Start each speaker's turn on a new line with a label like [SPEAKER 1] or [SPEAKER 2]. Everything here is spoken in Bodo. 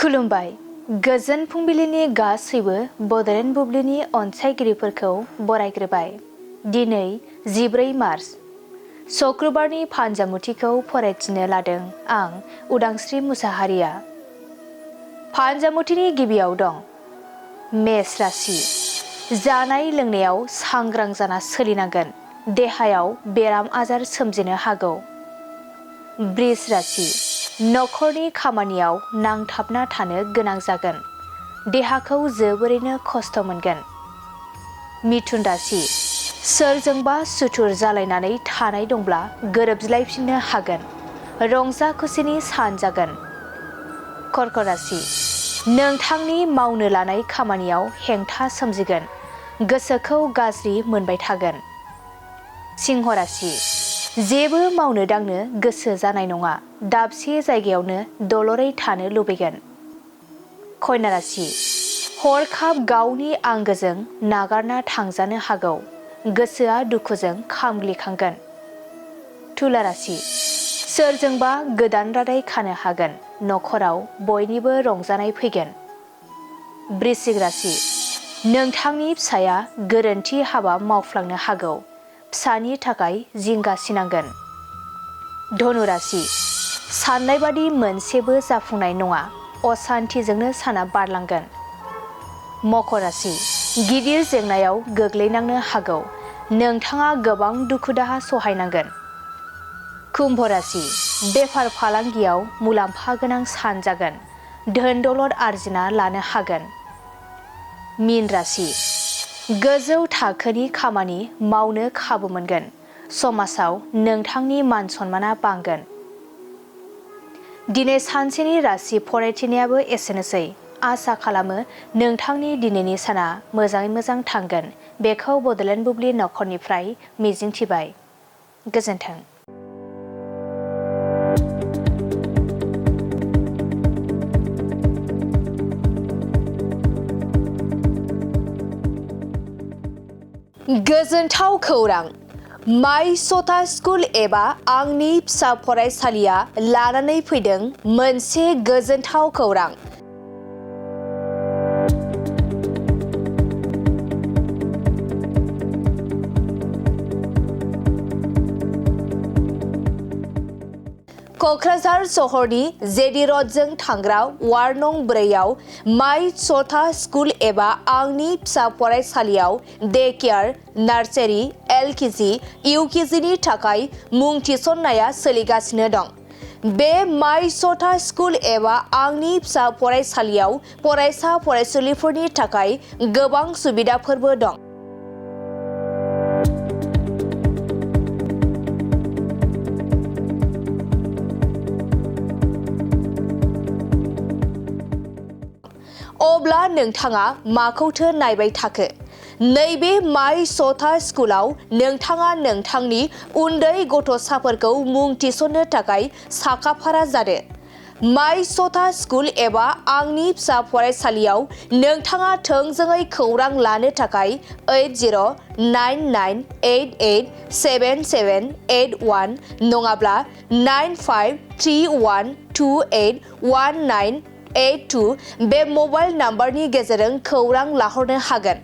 [SPEAKER 1] खुलुमबाय। गोजोन फुंबिलिनि गासैबो बड'लेण्ड बुब्लिनि अनसायगिरिफोरखौ बरायग्रोबाय। दिनै 14 मार्च शुक्रबारनि फानजामुथिखौ फरायथिनो लादों आं उदांस्रि मुसाहारिया। फानजामुथिनि गिबियाव दं मेष राशि। जानाय लोंनायाव सांग्रां जाना सोलिनांगोन। देहायाव बेराम आजार सोमजिनो हागौ। बृष राशि। नखरनि खामानियाव नांथाबना थानो गोनां जागोन। देहाखौ जोबोरैनो खस्थ' मोनगोन। मिथुन राशि। सोरजोंबा सुथुर जालायनानै थानाय दंब्ला गोरोबज्लायफिननो हागोन। रंजा खुसिनि सान जागोन। कर्क राशि। नोंथांनि मावनो लानाय खामानियाव हेंथा सोमजिगोन। गोसोखौ गाज्रि मोनबाय थागोन। सिंह राशि। जेबो मावनो दांनो गोसो जानाय नङा। दाबसे जायगायावनो दलरै थानो लुबैगोन। कन्या राशि। हरखाब गावनि आंगोजों नागारना थांजानो हागौ। गोसोआ दुखुजों खामग्लिखांगोन। तुला राशि। सोरजोंबा गोदान रादाय खानो हागोन। नखराव बयनिबो रंजानाय फैगोन। वृश्चिक राशि। नोंथांनि फिसाया गोरोन्थि हाबा मावफ्लांनो हागौ। फिसानि थाखाय जिंगासिनांगोन। धनु राशि। साननाय बादि मोनसेबो जाफुंनाय नङा। असान्थिजोंनो साना बारलांगोन। मकर राशि। गिदिर जेंनायाव गोग्लैनांनो हागौ। नोंथाङा गोबां दुखु दाहा सहायनांगोन। कुम्भ राशि। बेफार फालांगियाव मुलाम्फा गोनां सान जागोन। धोन दौलत आरजिना लानो हागोन। मीन राशि। गोजौ थाखोनि खामानि मावनो खाबु मोनगोन। समाजाव नोंथांनि मान सन्माना बांगोन। दिनै सानसेनि राशि फरायथिनायाबो एसेनोसै। आसा खालामो नोंथांनि दिनैनि साना मोजाङै मोजां थांगोन। बेखौ बड'लेण्ड बुब्लि नखरनिफ्राय मिजिंथिबाय। गोजोन्थों। गोजोनथाव खौरां। माय सथा स्कुल एबा आंनि फिसा फरायसालिया लानानै फैदों मोनसे गोजोनथाव खौरां। क'क्राझार सहरनि जेडि र'डजों थांग्रा वार्ड नं 4आव माय सथा स्कुल एबा आंनि फिसा फरायसालियाव डे केयार, नार्सारि, LKG, UKGनि थाखाय मुं थिसननाया सोलिगासिनो दं। बे माय सथा स्कुल एबा आंनि फिसा फरायसालियाव फरायसा फरायसुलिफोरनि थाखाय गोबां सुबिदाफोरबो दं। अब्ला नोंथाङा माखौथो नायबाय थाखो? नैबे माय सथा स्कुलाव नोंथाङा नोंथांनि उन्दै गथ'साफोरखौ मुं थिसननो थाखाय साखाफारा जादो। माय सथा स्कुल एबा आंनि फिसा फरायसालियाव नोंथाङा थोंजोङै खौरां लानो थाखाय 8099887781 नङाब्ला 9531281982 बे मबाइल नाम्बारनि गेजेरजों खौरां लाहरनो हागोन।